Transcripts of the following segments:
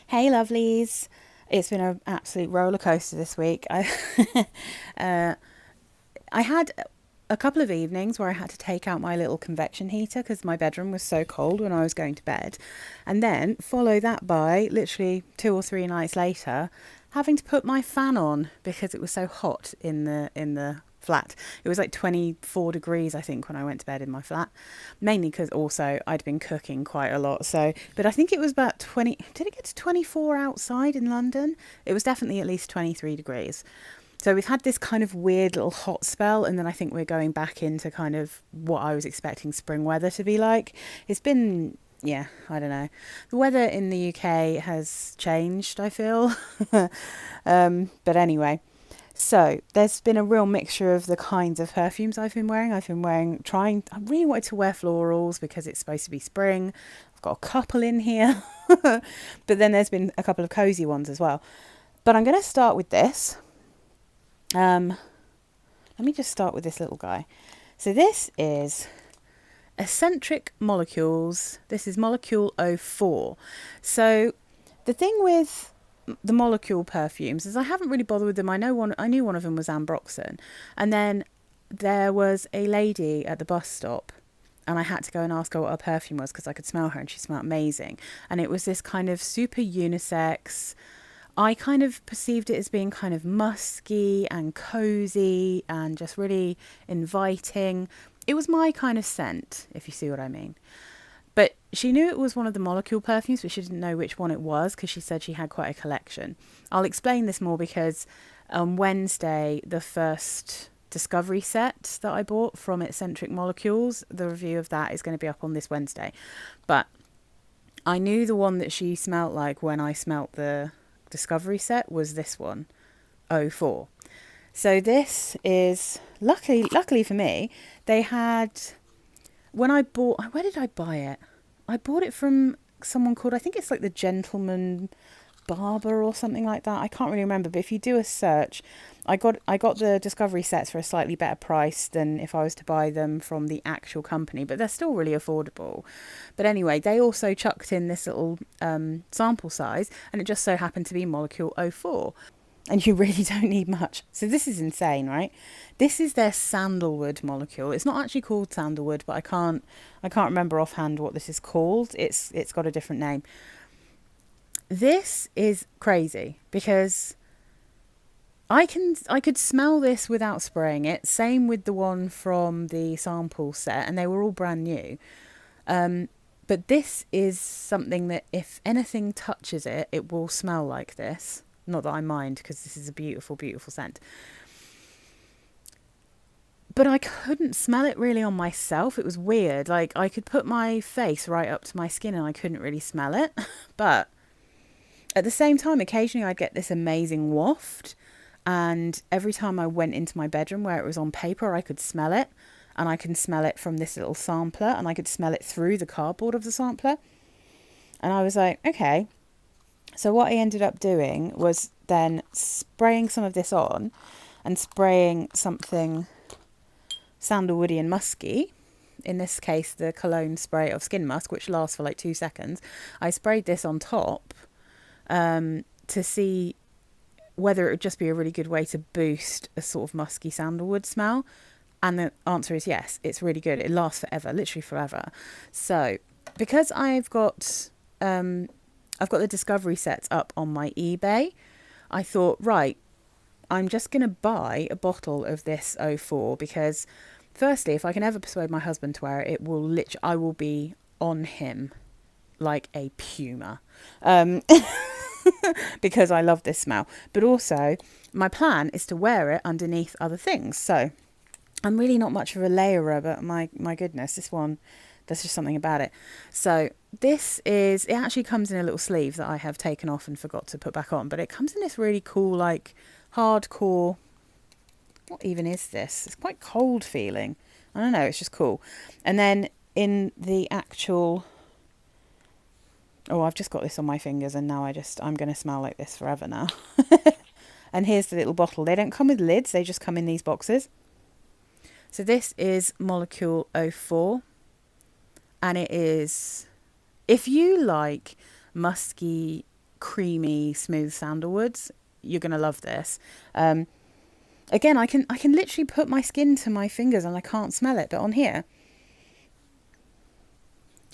Hey, lovelies. It's been an absolute roller coaster this week. uh, I had a couple of evenings where I had to take out my little convection heater because my bedroom was so cold when I was going to bed, and then follow that by literally 2 or 3 nights later having to put my fan on because it was so hot in the flat. It was like 24 degrees, I think, when I went to bed in my flat. Mainly because also I'd been cooking quite a lot. So, but I think it was about 20. Did it get to 24 outside in London? It was definitely at least 23 degrees. So we've had this kind of weird little hot spell, and then I think we're going back into kind of what I was expecting spring weather to be like. It's been, yeah, I don't know. The weather in the UK has changed, I feel. But anyway, so there's been a real mixture of the kinds of perfumes I've been wearing. I really wanted to wear florals because it's supposed to be spring. I've got a couple in here, but then there's been a couple of cozy ones as well. But I'm going to start with this. Let me just start with this little guy. So this is Eccentric Molecules. This is Molocule 04. So the thing with the Molocule perfumes is I haven't really bothered with them. I knew one of them was Ambroxan, and then there was a lady at the bus stop, and I had to go and ask her what her perfume was because I could smell her and she smelled amazing. And it was this kind of super unisex. I kind of perceived it as being kind of musky and cozy and just really inviting. It was my kind of scent, if you see what I mean. But she knew it was one of the Molocule perfumes, but she didn't know which one it was because she said she had quite a collection. I'll explain this more because on Wednesday, the first discovery set that I bought from Eccentric Molecules, the review of that is going to be up on this Wednesday. But I knew the one that she smelt like when I smelt the discovery set was this one, 04. So this is luckily for me, they had, when I bought, where did I buy it? I bought it from someone called, I think it's like the Gentleman Barber or something like that. I can't really remember, but if you do a search, I got the discovery sets for a slightly better price than if I was to buy them from the actual company, but they're still really affordable. But anyway, they also chucked in this little sample size, and it just so happened to be Molecule 04. And you really don't need much. So this is insane, right? This is their sandalwood molecule. It's not actually called sandalwood, but I can't remember offhand what this is called. It's got a different name. This is crazy because I could smell this without spraying it. Same with the one from the sample set, and they were all brand new. But this is something that if anything touches it, it will smell like this. Not that I mind because this is a beautiful, beautiful scent. But I couldn't smell it really on myself. It was weird. Like I could put my face right up to my skin and I couldn't really smell it. But at the same time, occasionally I'd get this amazing waft. And every time I went into my bedroom where it was on paper, I could smell it. And I can smell it from this little sampler. And I could smell it through the cardboard of the sampler. And I was like, okay. So what I ended up doing was then spraying some of this on and spraying something sandalwoody and musky. In this case, the cologne spray of Skin Musk, which lasts for like 2 seconds. I sprayed this on top to see whether it would just be a really good way to boost a sort of musky sandalwood smell. And the answer is yes, it's really good. It lasts forever, literally forever. So because I've got the discovery sets up on my eBay, I thought, right, I'm just going to buy a bottle of this 04 because firstly, if I can ever persuade my husband to wear it, I will be on him like a puma. Because I love this smell. But also, my plan is to wear it underneath other things. So I'm really not much of a layerer, but my goodness, this one, there's just something about it. So it actually comes in a little sleeve that I have taken off and forgot to put back on. But it comes in this really cool, like, hardcore, what even is this? It's quite cold feeling. I don't know, it's just cool. And then in the actual, I've just got this on my fingers and now I'm going to smell like this forever now. And here's the little bottle. They don't come with lids, they just come in these boxes. So this is Molecule 04. And it is, if you like musky creamy, smooth sandalwoods. You're going to love this. Again, I can literally put my skin to my fingers and I can't smell it. But on here,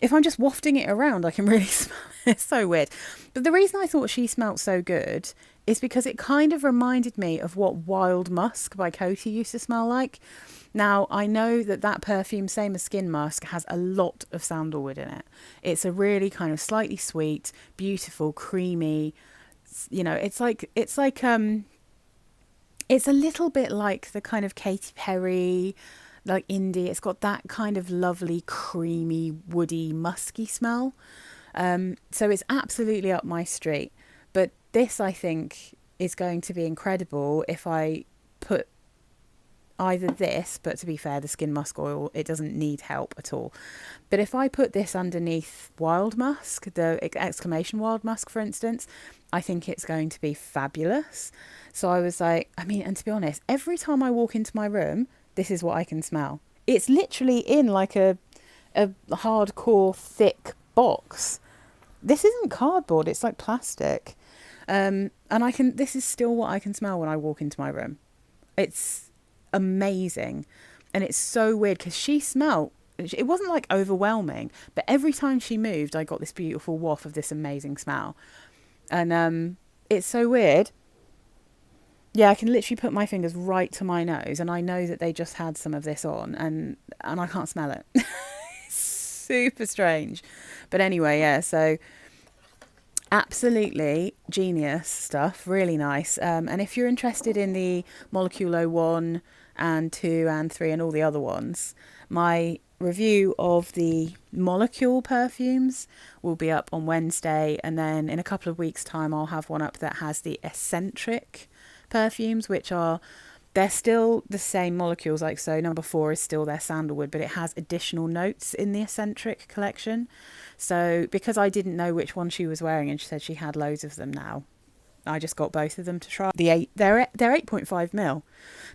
if I'm just wafting it around, I can really smell it. It's so weird. But the reason I thought she smelt so good is because it kind of reminded me of what Wild Musk by Coty used to smell like. Now, I know that perfume, same as Skin Musk, has a lot of sandalwood in it. It's a really kind of slightly sweet, beautiful, creamy, it's a little bit like the kind of Katy Perry, like indie. It's got that kind of lovely, creamy, woody, musky smell. So it's absolutely up my street. But this, I think, is going to be incredible if I put either this, but to be fair, the Skin Musk oil, it doesn't need help at all. But if I put this underneath Wild Musk, the exclamation Wild Musk, for instance, I think it's going to be fabulous. So I was like, and to be honest, every time I walk into my room, this is what I can smell. It's literally in like a hardcore thick box. This isn't cardboard, it's like plastic. And this is still what I can smell when I walk into my room. It's amazing. And it's so weird because it wasn't like overwhelming, but every time she moved, I got this beautiful waft of this amazing smell. And it's so weird. Yeah, I can literally put my fingers right to my nose and I know that they just had some of this on and I can't smell it. Super strange. But anyway, yeah, so absolutely genius stuff, really nice. And if you're interested in the Molocule 1 and 2 and 3 and all the other ones, my review of the Molocule perfumes will be up on Wednesday, and then in a couple of weeks' time I'll have one up that has the Eccentric perfumes, which they're still the same molecules, like so number 4 is still their sandalwood, but it has additional notes in the Eccentric collection. So because I didn't know which one she was wearing and she said she had loads of them now, I just got both of them to try. They're 8.5ml.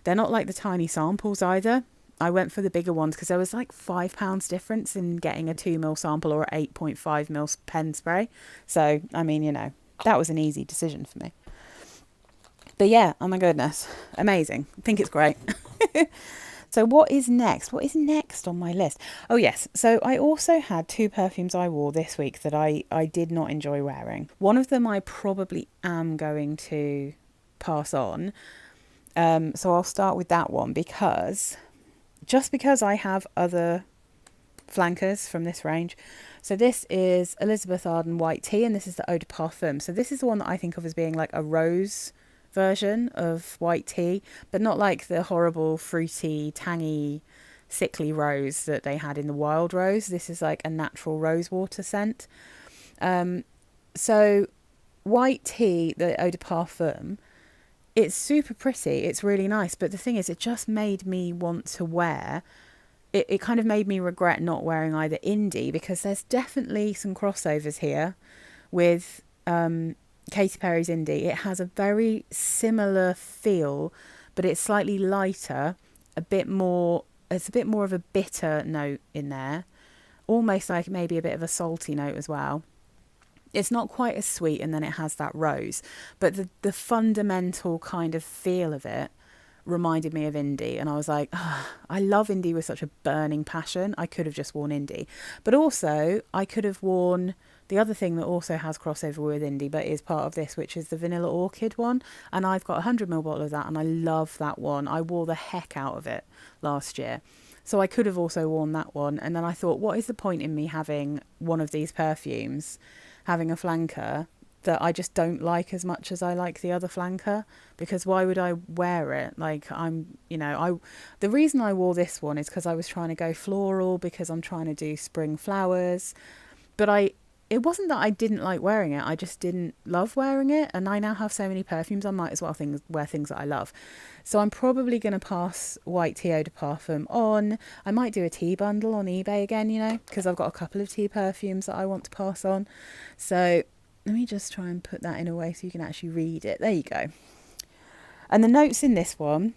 They're not like the tiny samples either. I went for the bigger ones because there was like £5 difference in getting a 2ml sample or 8.5ml pen spray. So, that was an easy decision for me. But yeah, oh my goodness, amazing. I think it's great. So what is next? What is next on my list? Oh yes, so I also had 2 perfumes I wore this week that I did not enjoy wearing. One of them I probably am going to pass on. So I'll start with that one because I have other flankers from this range. So this is Elizabeth Arden White Tea, and this is the Eau de Parfum. So this is the one that I think of as being like a rose version of white tea, but not like the horrible fruity, tangy, sickly rose that they had in the wild rose. This is like a natural rose water scent. So white tea, the Eau de Parfum, it's super pretty, it's really nice, but the thing is, it just made me want to wear it kind of made me regret not wearing either indie, because there's definitely some crossovers here with Katy Perry's indie. It has a very similar feel, but it's slightly lighter, it's a bit more of a bitter note in there, almost like maybe a bit of a salty note as well. It's not quite as sweet, and then it has that rose, but the fundamental kind of feel of it reminded me of indie, and I was like, I love indie with such a burning passion. I could have just worn indie, but also I could have worn the other thing that also has crossover with indie but is part of this, which is the Vanilla Orchid one, and I've got a 100ml bottle of that and I love that one. I wore the heck out of it last year, so I could have also worn that one. And then I thought, what is the point in me having one of these perfumes, having a flanker that I just don't like as much as I like the other flanker? Because why would I wear it? Like, the reason I wore this one is because I was trying to go floral, because I'm trying to do spring flowers, but it wasn't that I didn't like wearing it, I just didn't love wearing it. And I now have so many perfumes, I might as well wear things that I love. So I'm probably going to pass White Tea Eau de Parfum on. I might do a tea bundle on eBay again, because I've got a couple of tea perfumes that I want to pass on. So let me just try and put that in a way so you can actually read it. There you go. And the notes in this one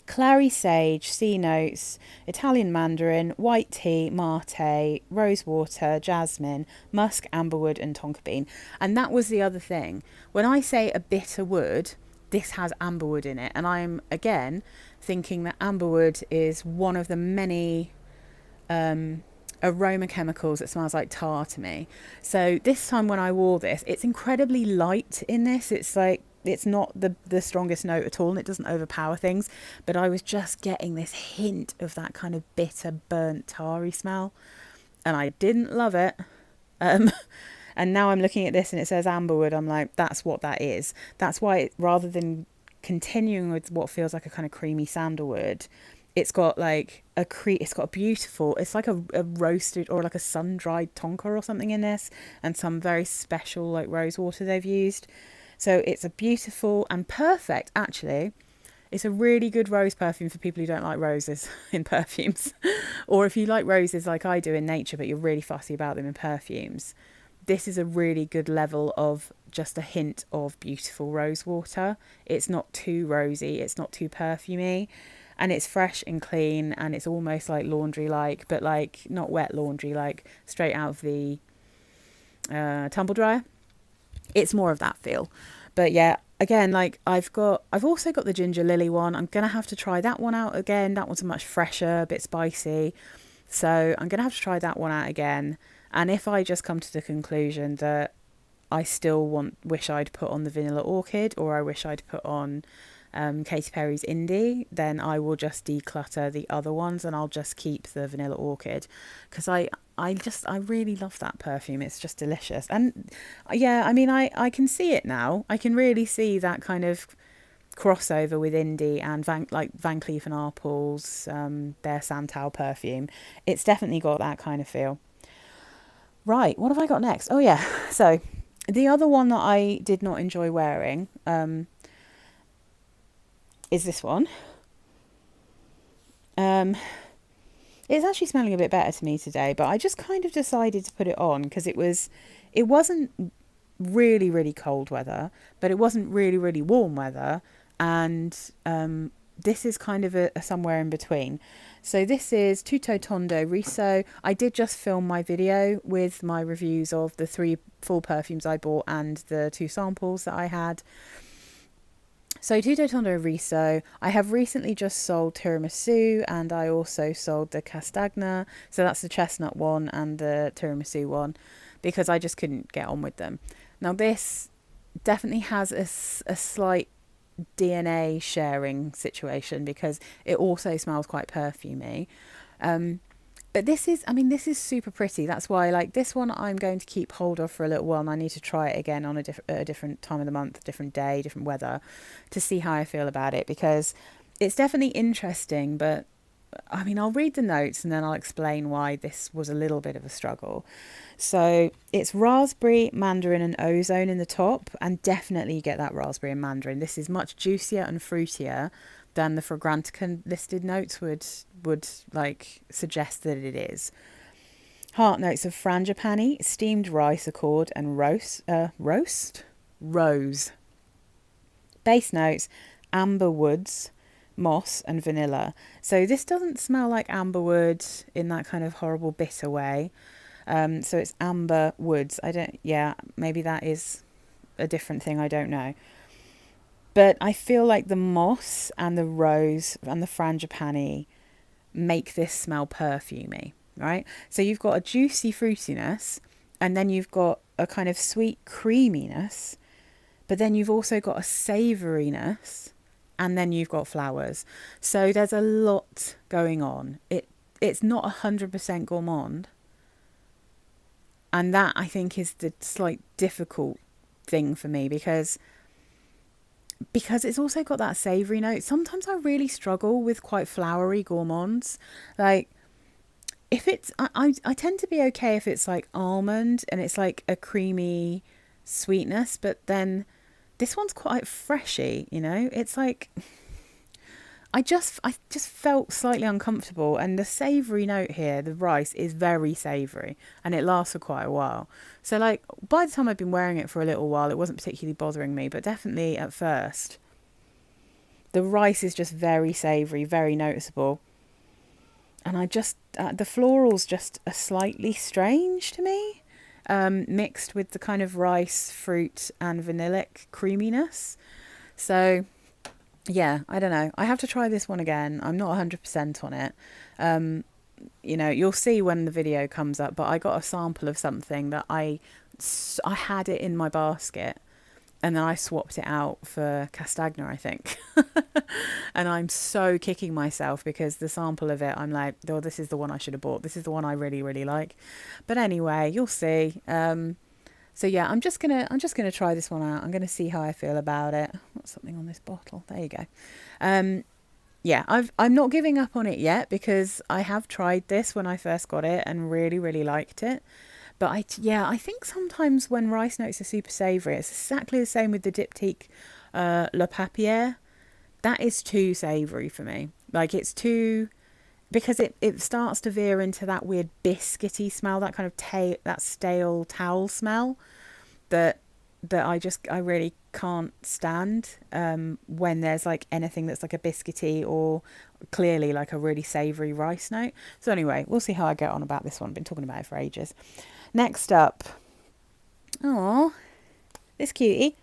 clary sage, sea notes, Italian mandarin, white tea, mate, rose water, jasmine, musk, amberwood, and tonka bean. And that was the other thing. When I say a bitter wood, this has amberwood in it. And I'm, again, thinking that amberwood is one of the many aroma chemicals that smells like tar to me. So this time when I wore this, it's incredibly light in this. It's like, it's not the strongest note at all, and it doesn't overpower things, but I was just getting this hint of that kind of bitter, burnt, tarry smell, and I didn't love it. And now I'm looking at this and it says amberwood. I'm like, that's what that is. That's why rather than continuing with what feels like a kind of creamy sandalwood, it's got like it's got a beautiful, it's like a roasted or like a sun-dried tonka or something in this, and some very special like rose water they've used. So it's a beautiful and perfect, actually. It's a really good rose perfume for people who don't like roses in perfumes. Or if you like roses like I do in nature, but you're really fussy about them in perfumes. This is a really good level of just a hint of beautiful rose water. It's not too rosy, it's not too perfumey. And it's fresh and clean, and it's almost like laundry-like, but like not wet laundry, like straight out of the tumble dryer. It's more of that feel. But yeah, again, like I've also got the ginger lily one. I'm gonna have to try that one out again. That one's much fresher, a bit spicy, so I'm gonna have to try that one out again. And if I just come to the conclusion that I still wish I'd put on the vanilla orchid, or I wish I'd put on Katy Perry's Indie, then I will just declutter the other ones and I'll just keep the vanilla orchid, because I really love that perfume. It's just delicious. And yeah, I mean, I can see it now. I can really see that kind of crossover with Indie and Van Cleef and Arpels, their Santal perfume. It's definitely got that kind of feel. Right, what have I got next? Oh yeah, so the other one that I did not enjoy wearing is this one. It's actually smelling a bit better to me today, but I just kind of decided to put it on because it wasn't really, really cold weather, but it wasn't really, really warm weather, and this is kind of a somewhere in between. So this is Tutto Tondo Riso. I did just film my video with my reviews of the 3 full perfumes I bought and the 2 samples that I had. So Tutto Tondo Riso, I have recently just sold Tiramisu, and I also sold the Castagna, so that's the chestnut one and the Tiramisu one, because I just couldn't get on with them. Now this definitely has a slight DNA sharing situation, because it also smells quite perfumey. But this is super pretty. That's why, like, this one I'm going to keep hold of for a little while, and I need to try it again on a different time of the month, different day, different weather, to see how I feel about it, because it's definitely interesting. But I mean, I'll read the notes and then I'll explain why this was a little bit of a struggle. So it's raspberry, mandarin and ozone in the top, and definitely you get that raspberry and mandarin. This is much juicier and fruitier than the Fragrantica listed notes would like suggest that it is. Heart notes of frangipani, steamed rice accord and rose. Base notes, amber woods, moss and vanilla. So this doesn't smell like amberwood in that kind of horrible bitter way. So it's amber woods. Maybe that is a different thing, I don't know. But I feel like the moss and the rose and the frangipani make this smell perfumey, right? So you've got a juicy fruitiness, and then you've got a kind of sweet creaminess, but then you've also got a savouriness, and then you've got flowers. So there's a lot going on. It's not 100% gourmand, and that I think is the slight difficult thing for me, because it's also got that savoury note. Sometimes I really struggle with quite flowery gourmands. Like, if it's, I tend to be okay if it's like almond and it's like a creamy sweetness, but then this one's quite freshy, you know? It's like, I just felt slightly uncomfortable, and the savoury note here, the rice, is very savoury, and it lasts for quite a while. So like, by the time I'd been wearing it for a little while, it wasn't particularly bothering me, but definitely at first The rice is just very savoury, very noticeable. And I just, the florals just are slightly strange to me, mixed with the kind of rice, fruit and vanillic creaminess. So yeah, I don't know. I have to try this one again. I'm not 100% on it. You'll see when the video comes up, but I got a sample of something that I had it in my basket, and then I swapped it out for Castagna, I think. And I'm so kicking myself because the sample of it, I'm like, oh, this is the one I should have bought. This is the one I really, really like. But anyway, you'll see. So yeah, I'm just gonna try this one out. I'm gonna see how I feel about it. What's something on this bottle? There you go. Yeah, I'm not giving up on it yet because I have tried this when I first got it and really, really liked it. But I think sometimes when rice notes are super savoury, it's exactly the same with the Diptyque Le Papier. That is too savoury for me. Like, it's too, because it starts to veer into that weird biscuity smell, that kind of that stale towel smell that I really can't stand when there's like anything that's like a biscuity or clearly like a really savoury rice note. So anyway, we'll see how I get on about this one. I've been talking about it for ages. Next up, oh, this cutie.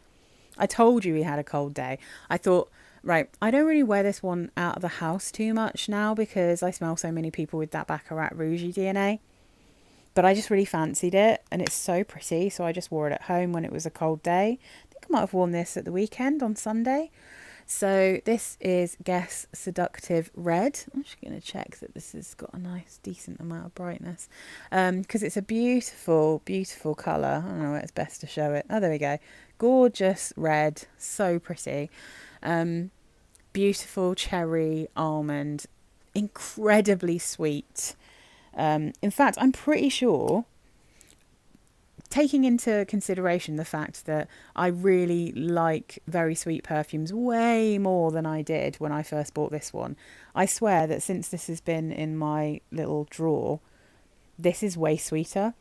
I told you he had a cold day. I thought, right, I don't really wear this one out of the house too much now because I smell so many people with that Baccarat Rouge DNA. But I just really fancied it, and it's so pretty, so I just wore it at home when it was a cold day. I think I might have worn this at the weekend on Sunday. So this is Guess Seductive Red. I'm just going to check that this has got a nice, decent amount of brightness. Because it's a beautiful, beautiful colour. I don't know where it's best to show it. Oh, there we go. Gorgeous red. So pretty. Beautiful cherry, almond. Incredibly sweet. In fact, I'm pretty sure, taking into consideration the fact that I really like very sweet perfumes way more than I did when I first bought this one, I swear that since this has been in my little drawer, this is way sweeter.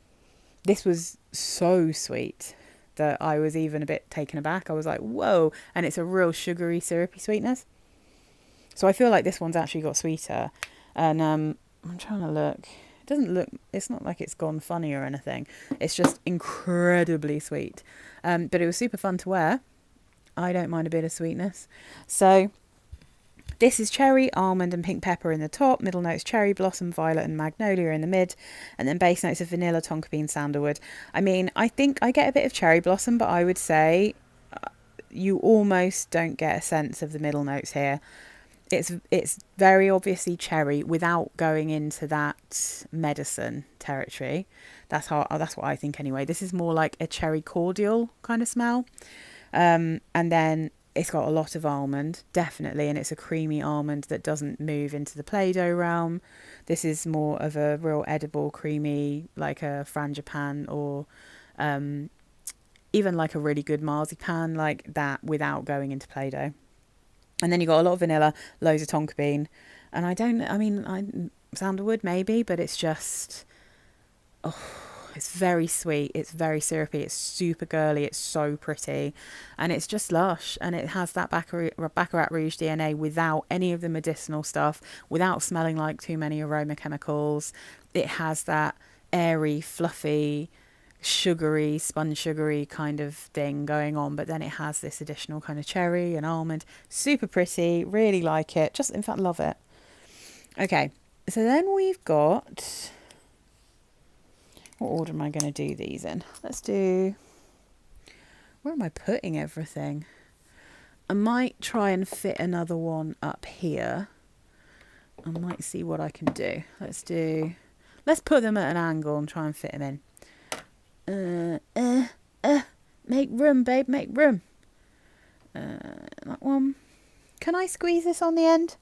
This was so sweet that I was even a bit taken aback. I was like, whoa, and it's a real sugary, syrupy sweetness. So I feel like this one's actually got sweeter. And I'm trying to look. It doesn't look, it's not like it's gone funny or anything. It's just incredibly sweet. But it was super fun to wear. I don't mind a bit of sweetness. So this is cherry, almond and pink pepper in the top. Middle notes cherry, blossom, violet and magnolia in the mid. And then base notes of vanilla, tonka bean, sandalwood. I mean, I think I get a bit of cherry blossom, but I would say you almost don't get a sense of the middle notes here. It's very obviously cherry without going into that medicine territory. That's what I think anyway. This is more like a cherry cordial kind of smell. And then it's got a lot of almond, definitely, and it's a creamy almond that doesn't move into the Play-Doh realm. This is more of a real edible, creamy, like a frangipane or even like a really good marzipan, like that, without going into Play-Doh. And then you got a lot of vanilla, loads of tonka bean. And sandalwood maybe, but it's just, it's very sweet. It's very syrupy. It's super girly. It's so pretty. And it's just lush. And it has that Baccarat Rouge DNA without any of the medicinal stuff, without smelling like too many aroma chemicals. It has that airy, fluffy, sugary, sponge sugary kind of thing going on, but then it has this additional kind of cherry and almond. Super pretty, really like it, just in fact love it. Okay, so then we've got, what order am I going to do these in? Let's do, where am I putting everything? I might try and fit another one up here. I might see what I can do. Let's put them at an angle and try and fit them in. Make room, babe, make room. That one. Can I squeeze this on the end?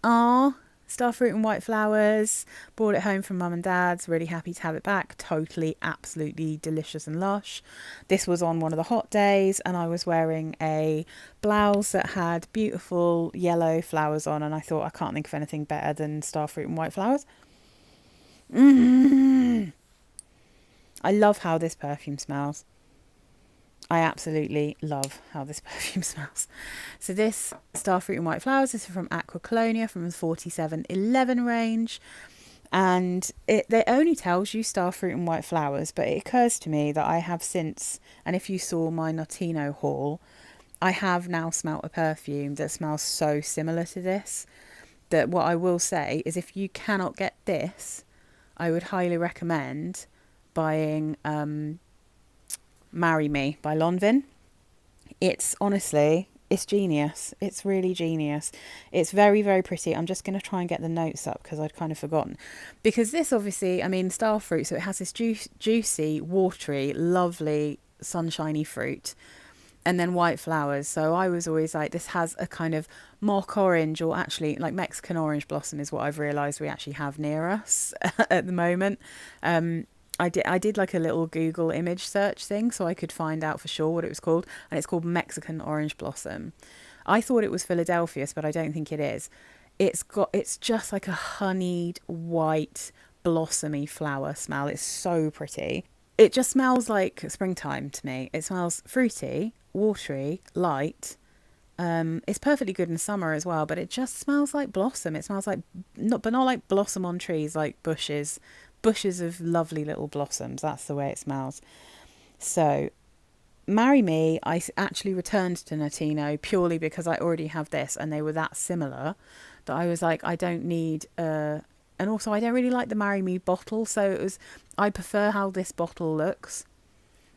Starfruit and white flowers. Brought it home from mum and dad's. Really happy to have it back. Totally, absolutely delicious and lush. This was on one of the hot days and I was wearing a blouse that had beautiful yellow flowers on, and I thought, I can't think of anything better than Starfruit and white flowers. I love how this perfume smells. I absolutely love how this perfume smells. So this Starfruit and White Flowers, this is from Acqua Colonia from the 4711 range. And it only tells you Starfruit and White Flowers, but it occurs to me that I have since, and if you saw my Notino haul, I have now smelt a perfume that smells so similar to this, that what I will say is if you cannot get this, I would highly recommend buying Marry Me by Lanvin. It's honestly, it's genius. It's really genius. It's very, very pretty. I'm just going to try and get the notes up because I'd kind of forgotten. Because this obviously, I mean, Starfruit, so it has this juicy, watery, lovely, sunshiny fruit. And then white flowers. So I was always like, this has a kind of mock orange, or actually like Mexican orange blossom is what I've realised we actually have near us at the moment. I did like a little Google image search thing so I could find out for sure what it was called, and it's called Mexican orange blossom. I thought it was Philadelphia's, but I don't think it is. It's just like a honeyed white blossomy flower smell. It's so pretty. It just smells like springtime to me. It smells fruity, watery, light. It's perfectly good in summer as well, but it just smells like blossom. It smells like, not like blossom on trees, like bushes of lovely little blossoms. That's the way it smells. So Marry Me, I actually returned to Notino purely because I already have this and they were that similar that I was like, I don't need and also I don't really like the Marry Me bottle, so I prefer how this bottle looks.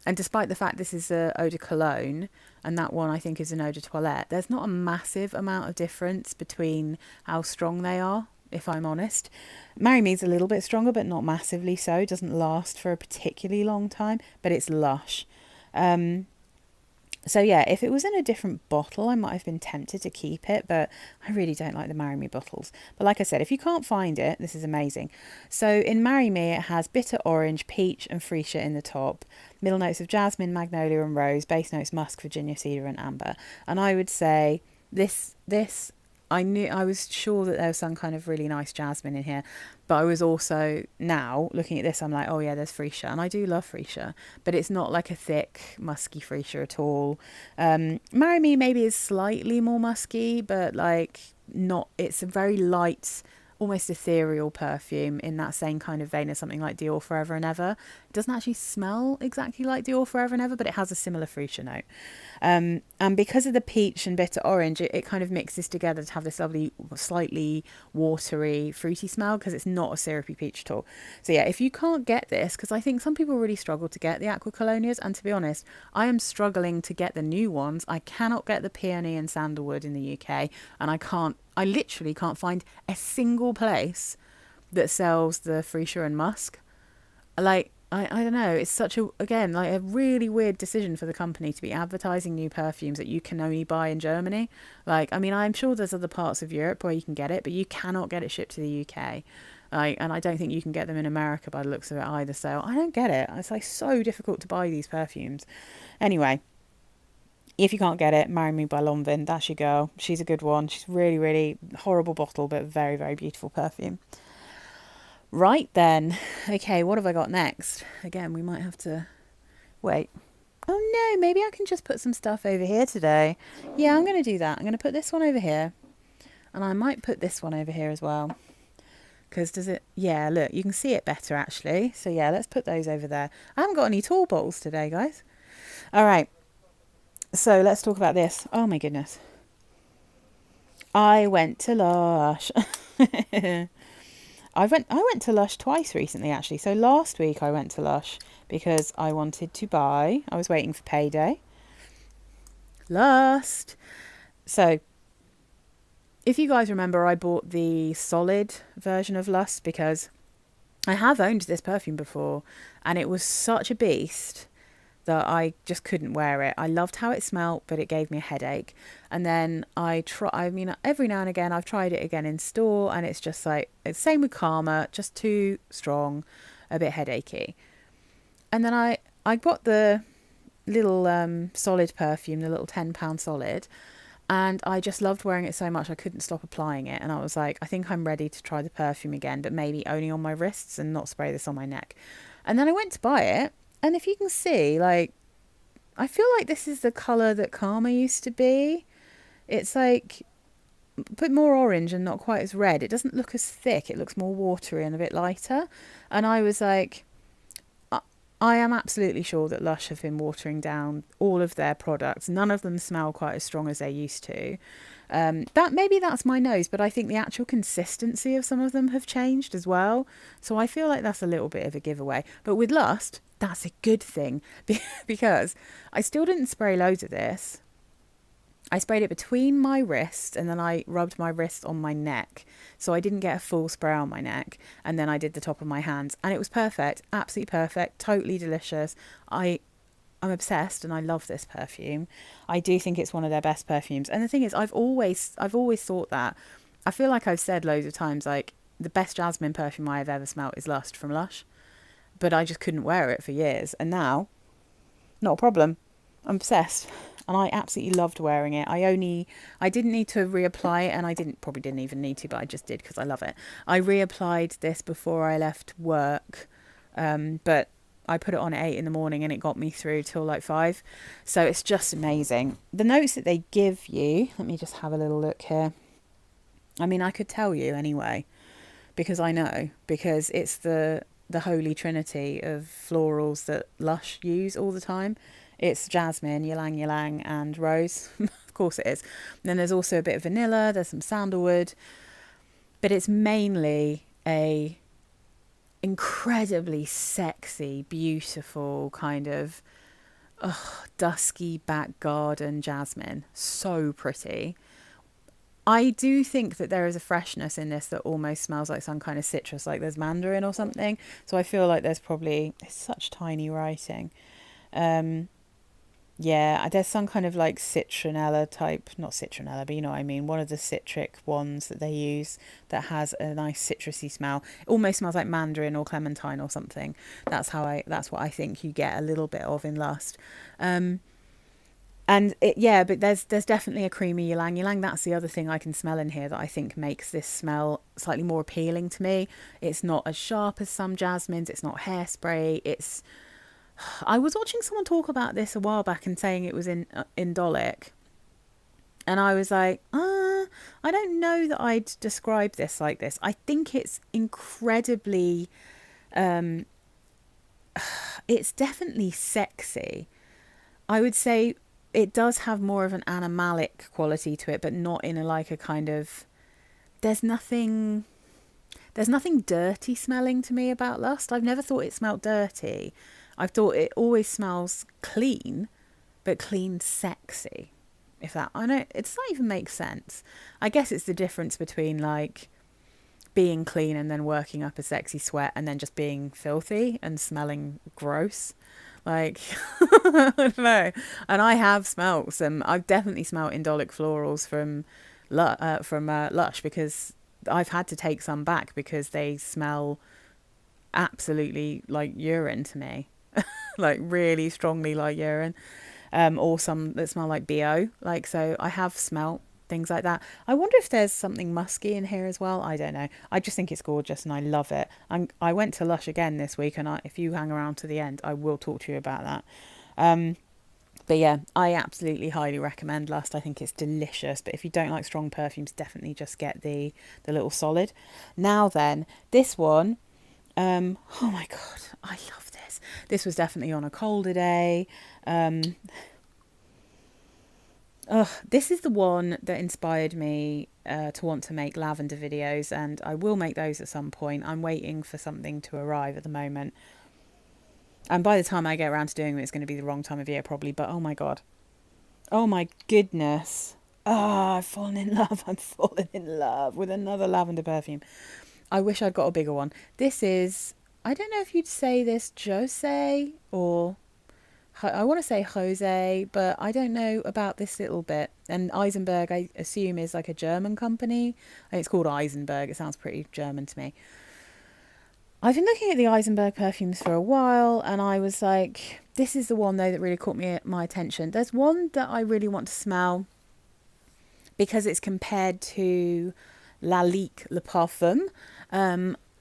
And despite the fact this is a eau de cologne and that one I think is an eau de toilette, there's not a massive amount of difference between how strong they are, if I'm honest. Marry Me's a little bit stronger, but not massively so. It doesn't last for a particularly long time, but it's lush. So yeah, if it was in a different bottle, I might have been tempted to keep it, but I really don't like the Marry Me bottles. But like I said, if you can't find it, this is amazing. So in Marry Me, it has bitter orange, peach and freesia in the top, middle notes of jasmine, magnolia and rose, base notes musk, Virginia cedar and amber. And I would say this I was sure that there was some kind of really nice jasmine in here, but I was also, now looking at this, I'm like, oh yeah, there's freesia, and I do love freesia, but it's not like a thick musky freesia at all. Marry Me maybe is slightly more musky, but like not, it's a very light, almost ethereal perfume in that same kind of vein as something like Dior Forever and Ever. It doesn't actually smell exactly like Dior Forever and Ever, but it has a similar freesia note. And because of the peach and bitter orange, it kind of mixes together to have this lovely, slightly watery, fruity smell, because it's not a syrupy peach at all. So yeah, if you can't get this, because I think some people really struggle to get the Acqua Colonias, and to be honest, I am struggling to get the new ones. I cannot get the peony and sandalwood in the UK, and I literally can't find a single place that sells the freesia and musk. Like, I don't know, it's such a really weird decision for the company to be advertising new perfumes that you can only buy in Germany. Like, I mean, I'm sure there's other parts of Europe where you can get it, but you cannot get it shipped to the UK. And I don't think you can get them in America by the looks of it either. So I don't get it. It's like so difficult to buy these perfumes. Anyway, if you can't get it, Marry Me by Lanvin. That's your girl. She's a good one. She's really, really horrible bottle, but very, very beautiful perfume. Right then. Okay, what have I got next? Again, we might have to wait. Oh no, maybe I can just put some stuff over here today. Yeah, I'm going to do that. I'm going to put this one over here. And I might put this one over here as well. Because yeah, look, you can see it better actually. So yeah, let's put those over there. I haven't got any tall bottles today, guys. All right. So let's talk about this. Oh my goodness. I went to Lush. I went to Lush twice recently, actually. So last week I went to Lush because I wanted to buy, I was waiting for payday, Lust. So if you guys remember, I bought the solid version of Lust because I have owned this perfume before and it was such a beast that I just couldn't wear it. I loved how it smelled, but it gave me a headache. And then every now and again, I've tried it again in store, and it's just like, it's same with Karma, just too strong, a bit headachy. And then I got the little solid perfume, the little £10 solid, and I just loved wearing it so much I couldn't stop applying it. And I was like, I think I'm ready to try the perfume again, but maybe only on my wrists and not spray this on my neck. And then I went to buy it, and if you can see, like, I feel like this is the colour that Karma used to be. It's like a bit more orange and not quite as red. It doesn't look as thick. It looks more watery and a bit lighter. And I was like, I am absolutely sure that Lush have been watering down all of their products. None of them smell quite as strong as they used to. That maybe that's my nose, but I think the actual consistency of some of them have changed as well. So I feel like that's a little bit of a giveaway. But with Lust, that's a good thing because I still didn't spray loads of this. I sprayed it between my wrist and then I rubbed my wrist on my neck. So I didn't get a full spray on my neck. And then I did the top of my hands. And it was perfect. Absolutely perfect. Totally delicious. I'm obsessed and I love this perfume. I do think it's one of their best perfumes. And the thing is, I've always thought that. I feel like I've said loads of times, like, the best jasmine perfume I have ever smelt is Lust from Lush. But I just couldn't wear it for years. And now, not a problem. I'm obsessed. And I absolutely loved wearing it. I didn't need to reapply it, and I probably didn't even need to, but I just did because I love it. I reapplied this before I left work, but I put it on at 8 in the morning and it got me through till like 5. So it's just amazing. The notes that they give you, let me just have a little look here. I mean, I could tell you anyway, because I know, because it's the holy trinity of florals that Lush use all the time. It's jasmine, ylang ylang, and rose. Of course it is. And then there's also a bit of vanilla, there's some sandalwood. But it's mainly a incredibly sexy, beautiful kind of dusky back garden jasmine. So pretty. I do think that there is a freshness in this that almost smells like some kind of citrus, like there's mandarin or something. So I feel like it's such tiny writing. Yeah, there's some kind of like citronella type, not citronella, but you know what I mean, one of the citric ones that they use that has a nice citrusy smell. It almost smells like mandarin or clementine or something. That's what I think you get a little bit of in Lust. But there's definitely a creamy ylang ylang. That's the other thing I can smell in here that I think makes this smell slightly more appealing to me. It's not as sharp as some jasmines. It's not hairspray. I was watching someone talk about this a while back and saying it was indolic. And I was like, I don't know that I'd describe this like this. I think it's incredibly, it's definitely sexy. I would say it does have more of an animalic quality to it, but not in a kind of, there's nothing dirty smelling to me about Lust. I've never thought it smelled dirty. I've thought it always smells clean, but clean sexy. Does that even make sense? I guess it's the difference between like being clean and then working up a sexy sweat and then just being filthy and smelling gross. Like, I don't know. And I have smelt I've definitely smelt indolic florals from Lush because I've had to take some back because they smell absolutely like urine to me. Like really strongly like urine, or some that smell like BO. Like, so I have smelt things like that. I wonder if there's something musky in here as well. I don't know. I just think it's gorgeous and I love it. And I went to Lush again this week, and if you hang around to the end, I will talk to you about that. But yeah, I absolutely highly recommend Lust. I think it's delicious. But if you don't like strong perfumes, definitely just get the little solid. Now then, this one. Oh my god, I love this. This was definitely on a colder day. This is the one that inspired me to want to make lavender videos, and I will make those at some point. I'm waiting for something to arrive at the moment. And by the time I get around to doing it, it's going to be the wrong time of year probably, but oh my god. Oh my goodness. I've fallen in love. I'm falling in love with another lavender perfume. I wish I'd got a bigger one. This is, I don't know if you'd say this Jose or, I want to say Jose, but I don't know about this little bit. And Eisenberg, I assume, is like a German company. I think it's called Eisenberg. It sounds pretty German to me. I've been looking at the Eisenberg perfumes for a while, and I was like, this is the one though that really caught my attention. There's one that I really want to smell because it's compared to Lalique Le Parfum.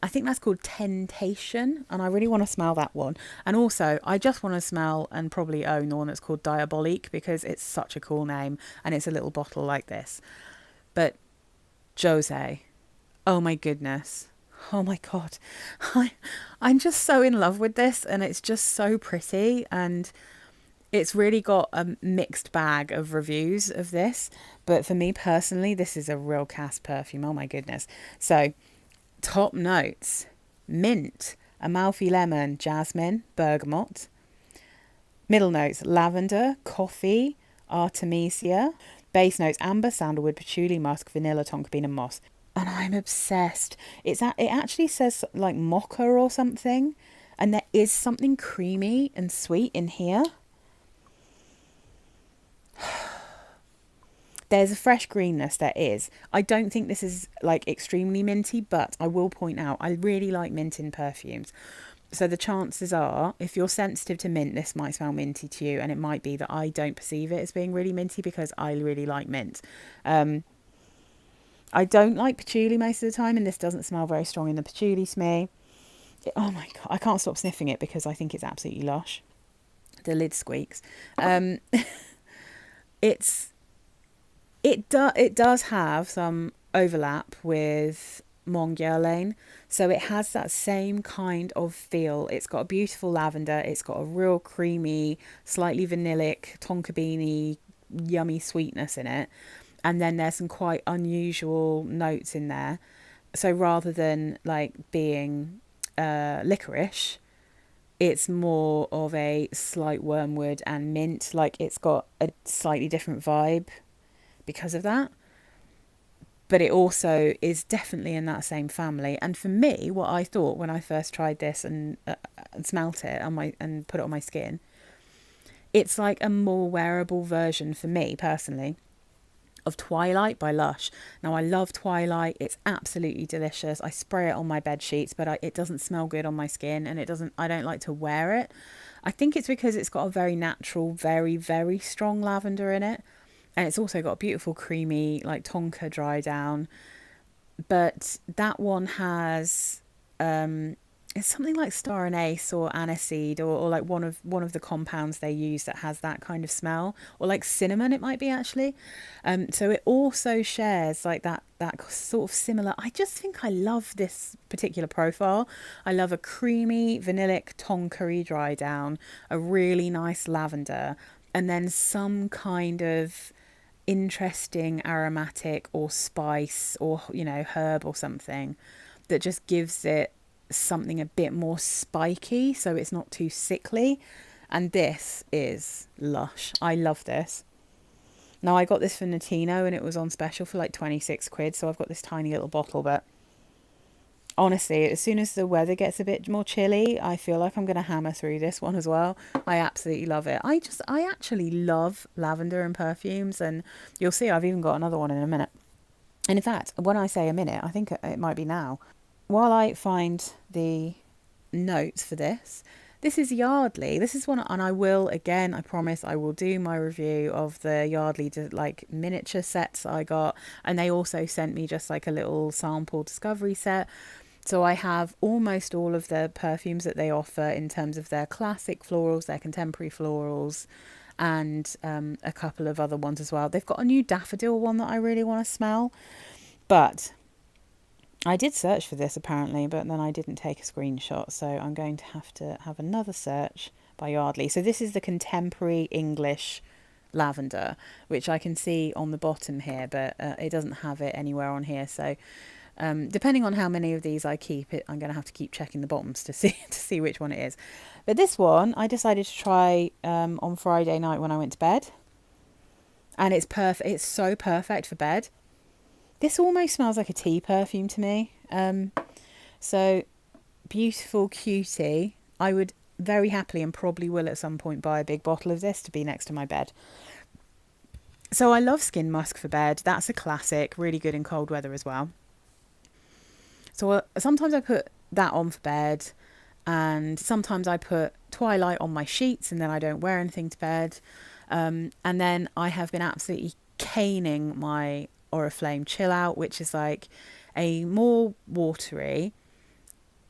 I think that's called Temptation, and I really want to smell that one. And also, I just want to smell and probably own the one that's called Diabolique, because it's such a cool name, and it's a little bottle like this. But Jose, oh my goodness. Oh my God. I'm just so in love with this, and it's just so pretty, and it's really got a mixed bag of reviews of this. But for me personally, this is a real cast perfume. Oh my goodness. So, top notes: mint, Amalfi lemon, jasmine, bergamot. Middle notes: lavender, coffee, artemisia. Base notes: amber, sandalwood, patchouli, musk, vanilla, tonka bean, and moss. And I'm obsessed. It actually says like mocha or something, and there is something creamy and sweet in here. There's a fresh greenness, there is. I don't think this is like extremely minty, but I will point out I really like mint in perfumes. So the chances are, if you're sensitive to mint, this might smell minty to you, and it might be that I don't perceive it as being really minty because I really like mint. I don't like patchouli most of the time, and this doesn't smell very strong in the patchouli to me. Oh my God, I can't stop sniffing it because I think it's absolutely lush. The lid squeaks. It does have some overlap with Monguerlain, so it has that same kind of feel. It's got a beautiful lavender, it's got a real creamy, slightly vanillic, tonka beany, yummy sweetness in it, and then there's some quite unusual notes in there. So rather than like being licorice, it's more of a slight wormwood and mint. Like, it's got a slightly different vibe because of that, but it also is definitely in that same family. And for me, what I thought when I first tried this and smelt it on my and put it on my skin, it's like a more wearable version for me personally of Twilight by Lush. Now, I love Twilight, it's absolutely delicious. I spray it on my bed sheets, but it doesn't smell good on my skin, and I don't like to wear it. I think it's because it's got a very natural, very, very strong lavender in it. And it's also got a beautiful creamy, like tonka dry down. But that one has, it's something like star anise or aniseed, or like one of the compounds they use that has that kind of smell, or like cinnamon it might be actually. So it also shares like that sort of similar. I just think I love this particular profile. I love a creamy, vanillic, tonka-y dry down, a really nice lavender, and then some kind of interesting aromatic or spice or, you know, herb or something that just gives it something a bit more spiky, so it's not too sickly. And this is lush. I love this. Now, I got this for Notino and it was on special for like 26 quid, so I've got this tiny little bottle. But honestly, as soon as the weather gets a bit more chilly, I feel like I'm going to hammer through this one as well. I absolutely love it. I actually love lavender and perfumes, and you'll see I've even got another one in a minute. And in fact, when I say a minute, I think it might be now. While I find the notes for this, this is Yardley. This is one, and I will, again, I promise I will do my review of the Yardley like miniature sets I got. And they also sent me just like a little sample discovery set. So I have almost all of the perfumes that they offer in terms of their classic florals, their contemporary florals, and a couple of other ones as well. They've got a new daffodil one that I really want to smell. But I did search for this apparently, but then I didn't take a screenshot. So I'm going to have another search by Yardley. So this is the contemporary English lavender, which I can see on the bottom here, but it doesn't have it anywhere on here. So depending on how many of these I keep, I'm going to have to keep checking the bottoms to see which one it is. But this one I decided to try on Friday night when I went to bed, and it's perfect. It's so perfect for bed. This almost smells like a tea perfume to me. So beautiful, cutie. I would very happily and probably will at some point buy a big bottle of this to be next to my bed. So I love Skin Musk for bed. That's a classic, really good in cold weather as well. So sometimes I put that on for bed, and sometimes I put Twilight on my sheets and then I don't wear anything to bed. And then I have been absolutely caning my Oriflame Chill Out, which is like a more watery,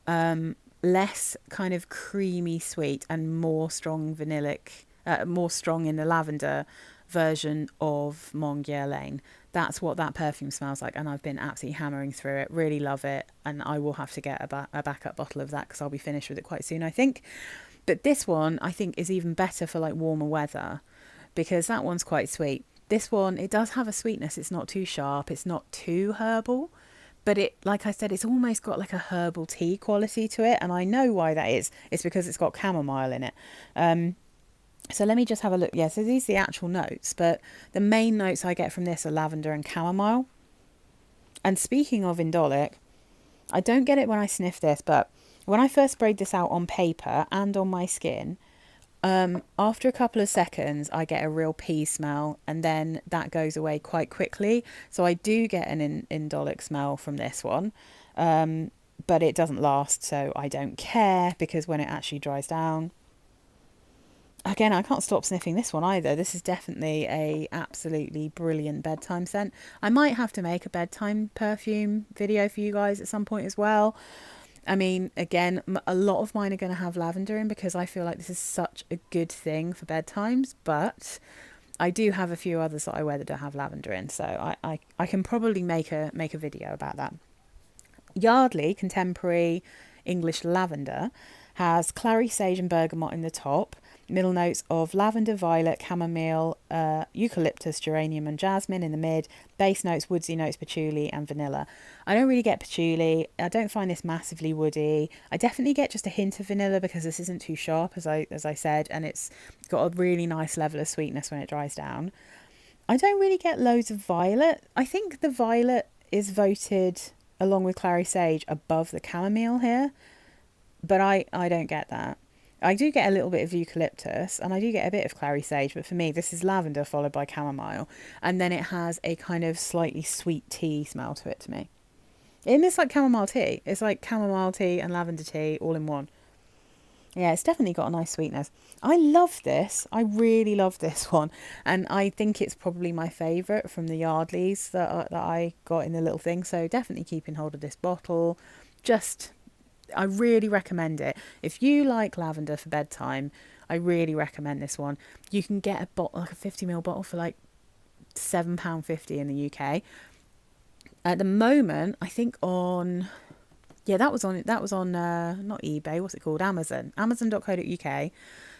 less kind of creamy sweet and more strong vanillic, more strong in the lavender version of Mon Guerlain. That's what that perfume smells like, and I've been absolutely hammering through it. Really love it, and I will have to get a backup bottle of that because I'll be finished with it quite soon, I think. But this one I think is even better for like warmer weather because that one's quite sweet. This one, it does have a sweetness. It's not too sharp. It's not too herbal. But it, like I said, it's almost got like a herbal tea quality to it. And I know why that is. It's because it's got chamomile in it. So let me just have a look. Yeah, so these are the actual notes. But the main notes I get from this are lavender and chamomile. And speaking of indolic, I don't get it when I sniff this. But when I first sprayed this out on paper and on my skin, after a couple of seconds, I get a real pea smell, and then that goes away quite quickly. So I do get an indolic smell from this one, but it doesn't last, so I don't care because when it actually dries down, again, I can't stop sniffing this one either. This is definitely a absolutely brilliant bedtime scent. I might have to make a bedtime perfume video for you guys at some point as well. I mean, again, a lot of mine are going to have lavender in because I feel like this is such a good thing for bedtimes, but I do have a few others that I wear that don't have lavender in, so I can probably make a video about that. Yardley Contemporary English Lavender has clary sage and bergamot in the top, middle notes of lavender, violet, chamomile, eucalyptus, geranium and jasmine in the mid, base notes, woodsy notes, patchouli and vanilla. I don't really get patchouli. I don't find this massively woody. I definitely get just a hint of vanilla because this isn't too sharp, as I said, and it's got a really nice level of sweetness when it dries down. I don't really get loads of violet. I think the violet is voted, along with clary sage, above the chamomile here, but I don't get that. I do get a little bit of eucalyptus and I do get a bit of clary sage, but for me this is lavender followed by chamomile, and then it has a kind of slightly sweet tea smell to it to me. And it's like chamomile tea. It's like chamomile tea and lavender tea all in one. Yeah, it's definitely got a nice sweetness. I love this. I really love this one. And I think it's probably my favourite from the Yardleys that I got in the little thing. So definitely keeping hold of this bottle. I really recommend it. If you like lavender for bedtime, I really recommend this one. You can get a bottle, like a 50ml bottle, for like £7.50 in the UK. At the moment, I think on... Yeah, that was on not eBay, what's it called? Amazon. Amazon.co.uk.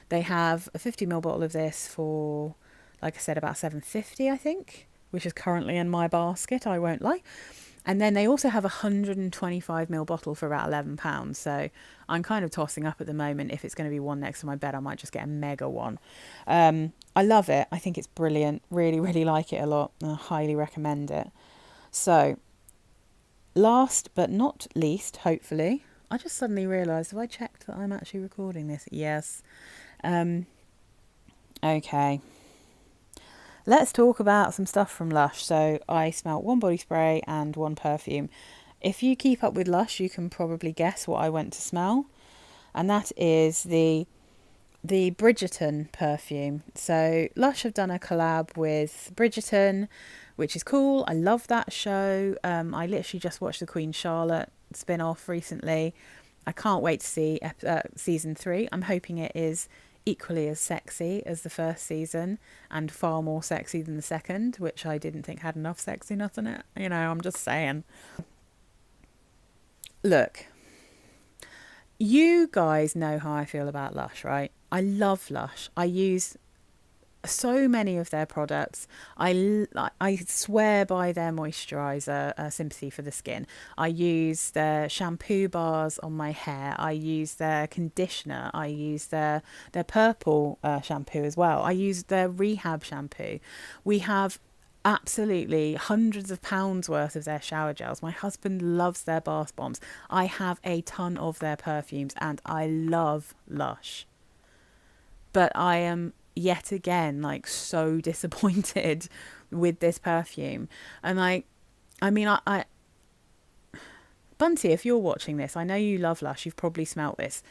They have a 50ml bottle of this for, like I said, about £7.50, I think, which is currently in my basket, I won't lie. And then they also have a 125ml bottle for about £11. So I'm kind of tossing up at the moment. If it's going to be one next to my bed, I might just get a mega one. I love it. I think it's brilliant. Really, really like it a lot. I highly recommend it. So last but not least, hopefully, I just suddenly realised, have I checked that I'm actually recording this? Yes. Okay. Let's talk about some stuff from Lush. So I smelt one body spray and one perfume. If you keep up with Lush, you can probably guess what I went to smell. And that is the Bridgerton perfume. So Lush have done a collab with Bridgerton, which is cool. I love that show. I literally just watched the Queen Charlotte spin-off recently. I can't wait to see season 3. I'm hoping it is equally as sexy as the first season and far more sexy than the second, which I didn't think had enough sexiness in it. You know, I'm just saying. Look, you guys know how I feel about Lush, right? I love Lush. I use so many of their products. I swear by their moisturizer, Sympathy for the Skin. I use their shampoo bars on my hair. I use their conditioner. I use their purple shampoo as well. I use their rehab shampoo. We have absolutely hundreds of pounds worth of their shower gels. My husband loves their bath bombs. I have a ton of their perfumes and I love Lush. But I am yet again like so disappointed with this perfume. And I Bunty, if you're watching this, I know you love Lush, you've probably smelt this.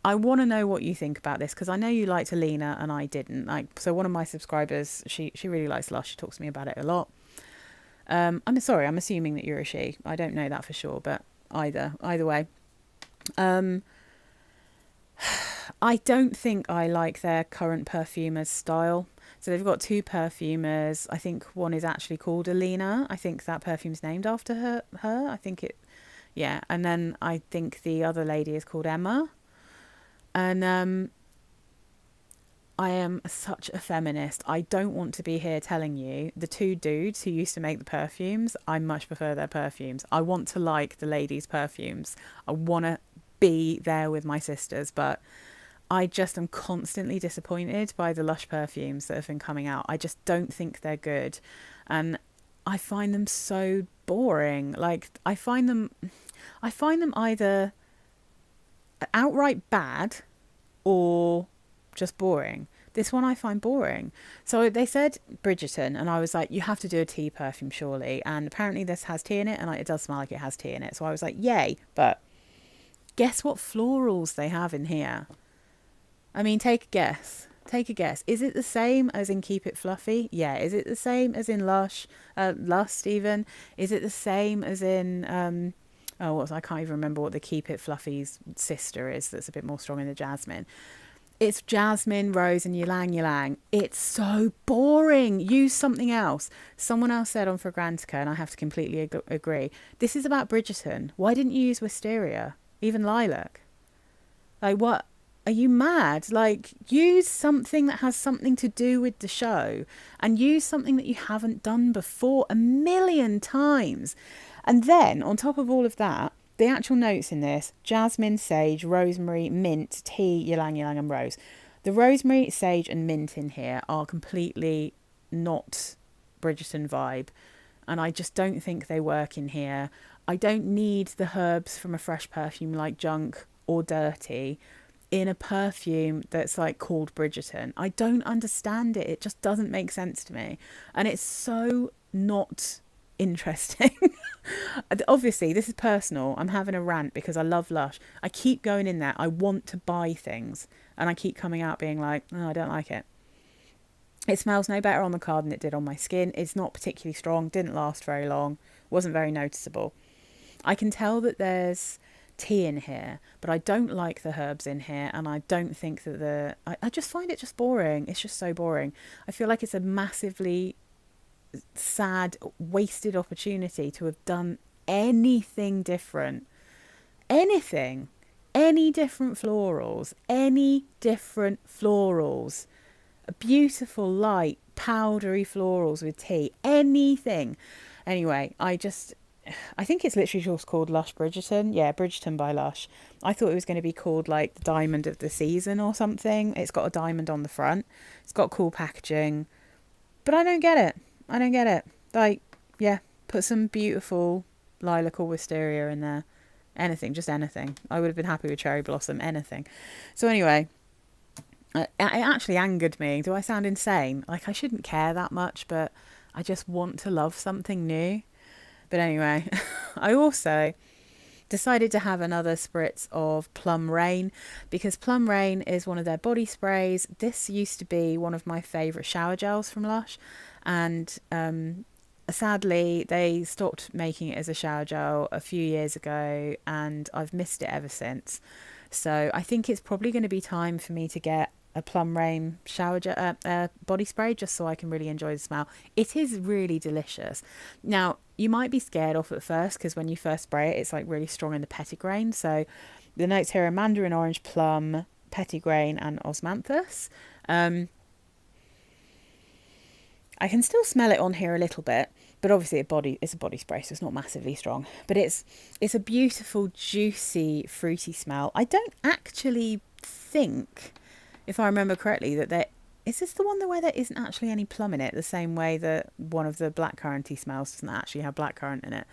I want to know what you think about this because I know you liked Alina and I didn't. So one of my subscribers, she really likes Lush. She talks to me about it a lot. I'm assuming that you're a she. I don't know that for sure, but either way, Um, I don't think I like their current perfumer's style. So they've got two perfumers. I think one is actually called Alina. I think that perfume's named after her. I think it, yeah. And then I think the other lady is called Emma. And I am such a feminist. I don't want to be here telling you the two dudes who used to make the perfumes, I much prefer their perfumes. I want to like the ladies' perfumes. I want to be there with my sisters, but I just am constantly disappointed by the Lush perfumes that have been coming out. I just don't think they're good. And I find them so boring. Like I find them either outright bad or just boring. This one I find boring. So they said Bridgerton, and I was like, you have to do a tea perfume, surely. And apparently this has tea in it, and it does smell like it has tea in it. So I was like, yay. But guess what florals they have in here? I mean, take a guess. Take a guess. Is it the same as in Keep It Fluffy? Yeah. Is it the same as in Lush, Lust even? Is it the same as in, I can't even remember what the Keep It Fluffy's sister is that's a bit more strong in the jasmine. It's jasmine, rose, and ylang ylang. It's so boring. Use something else. Someone else said on Fragrantica, and I have to completely agree, this is about Bridgerton. Why didn't you use wisteria? Even lilac? Like, what? Are you mad? Like, use something that has something to do with the show, and use something that you haven't done before a million times. And then, on top of all of that, the actual notes in this: jasmine, sage, rosemary, mint, tea, ylang ylang, and rose. The rosemary, sage, and mint in here are completely not Bridgerton vibe, and I just don't think they work in here. I don't need the herbs from a fresh perfume like Junk or Dirty in a perfume that's like called Bridgerton. I don't understand it. It just doesn't make sense to me, and it's so not interesting. Obviously this is personal. I'm having a rant because I love Lush. I keep going in there. I want to buy things, and I keep coming out being like, oh, I don't like it. It smells no better on the card than it did on my skin. It's not particularly strong, didn't last very long, wasn't very noticeable. I can tell that there's tea in here, but I don't like the herbs in here, and I don't think that I just find it just boring. It's just so boring. I feel like it's a massively sad, wasted opportunity to have done anything different. Anything. Any different florals. Any different florals. Beautiful, light, powdery florals with tea. Anything. Anyway, I think it's literally just called Lush Bridgerton. Yeah, Bridgerton by Lush. I thought it was going to be called like the Diamond of the Season or something. It's got a diamond on the front. It's got cool packaging. But I don't get it. I don't get it. Like, yeah, put some beautiful lilac or wisteria in there. Anything, just anything. I would have been happy with cherry blossom, anything. So anyway, it actually angered me. Do I sound insane? Like, I shouldn't care that much, but I just want to love something new. But anyway, I also decided to have another spritz of Plum Rain, because Plum Rain is one of their body sprays. This used to be one of my favourite shower gels from Lush, and sadly they stopped making it as a shower gel a few years ago, and I've missed it ever since. So I think it's probably going to be time for me to get a Plum Rain shower body spray, just so I can really enjoy the smell. It is really delicious. Now, you might be scared off at first, because when you first spray it, it's like really strong in the petitgrain. So the notes here are mandarin orange, plum, petitgrain, and osmanthus. I can still smell it on here a little bit, but obviously it's a body spray, so it's not massively strong. But it's a beautiful, juicy, fruity smell. I don't actually think, if I remember correctly, that is this the one where there isn't actually any plum in it, the same way that one of the blackcurranty smells doesn't actually have blackcurrant in it.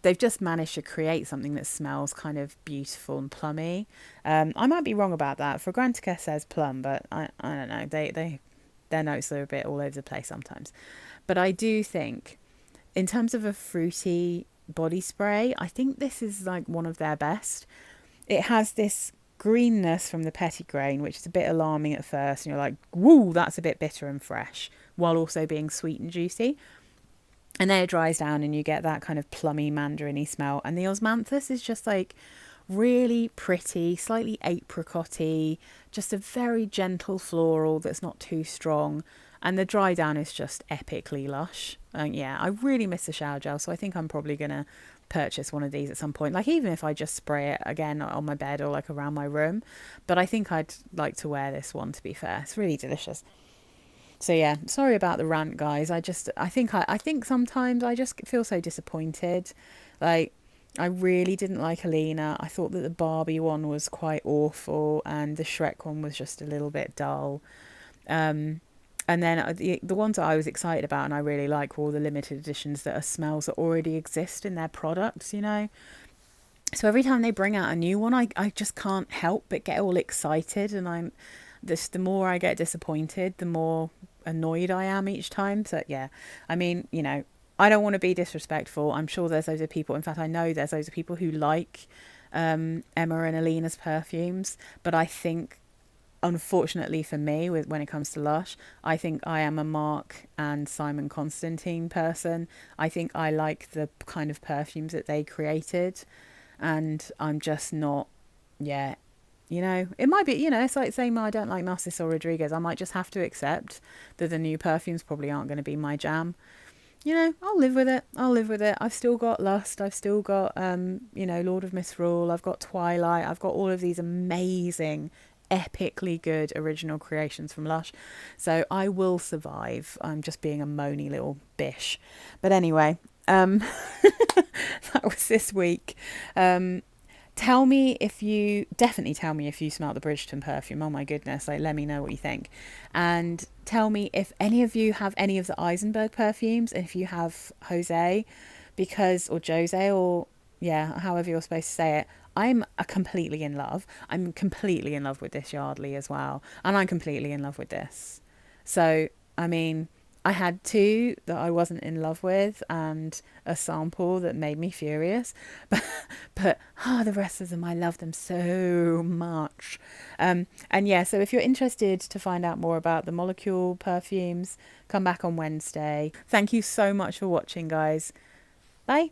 They've just managed to create something that smells kind of beautiful and plummy. I might be wrong about that. Fragrantica says plum, but I don't know. Their notes are a bit all over the place sometimes. But I do think, in terms of a fruity body spray, I think this is like one of their best. It has this greenness from the petitgrain, which is a bit alarming at first, and you're like, woo, that's a bit bitter and fresh, while also being sweet and juicy. And then it dries down and you get that kind of plummy mandarin-y smell. And the osmanthus is just like Really pretty, slightly apricot-y, just a very gentle floral that's not too strong. And the dry down is just epically lush. Yeah, I really miss the shower gel, so I think I'm probably going to purchase one of these at some point. Like, even if I just spray it again on my bed or like around my room. But I think I'd like to wear this one, to be fair. It's really delicious. So yeah, sorry about the rant, guys. I think sometimes I just feel so disappointed. Like, I really didn't like Alina. I thought that the Barbie one was quite awful, and the Shrek one was just a little bit dull. Um, and then the ones that I was excited about and I really like were all the limited editions that are smells that already exist in their products, you know. So every time they bring out a new one, I just can't help but get all excited, and the more I get disappointed, the more annoyed I am each time. So yeah, I mean, you know, I don't want to be disrespectful. I'm sure there's loads of people. In fact, I know there's loads of people who like Emma and Alina's perfumes, but I think, unfortunately for me, when it comes to Lush, I think I am a Mark and Simon Constantine person. I think I like the kind of perfumes that they created, and I'm just not, yeah, you know, it might be, you know, it's like saying I don't like Narciso Rodriguez. I might just have to accept that the new perfumes probably aren't going to be my jam. You know, I'll live with it. I'll live with it. I've still got Lust. I've still got, you know, Lord of Misrule. I've got Twilight. I've got all of these amazing, epically good original creations from Lush. So I will survive. I'm just being a moany little bish. But anyway, that was this week. Definitely tell me if you smelt the Bridgerton perfume. Oh my goodness, like, let me know what you think. And tell me if any of you have any of the Eisenberg perfumes, if you have Jose, or Jose, or yeah, however you're supposed to say it. I'm completely in love. I'm completely in love with this Yardley as well. And I'm completely in love with this. So, I mean, I had two that I wasn't in love with and a sample that made me furious. But the rest of them, I love them so much. And yeah, so if you're interested to find out more about the Molocule perfumes, come back on Wednesday. Thank you so much for watching, guys. Bye.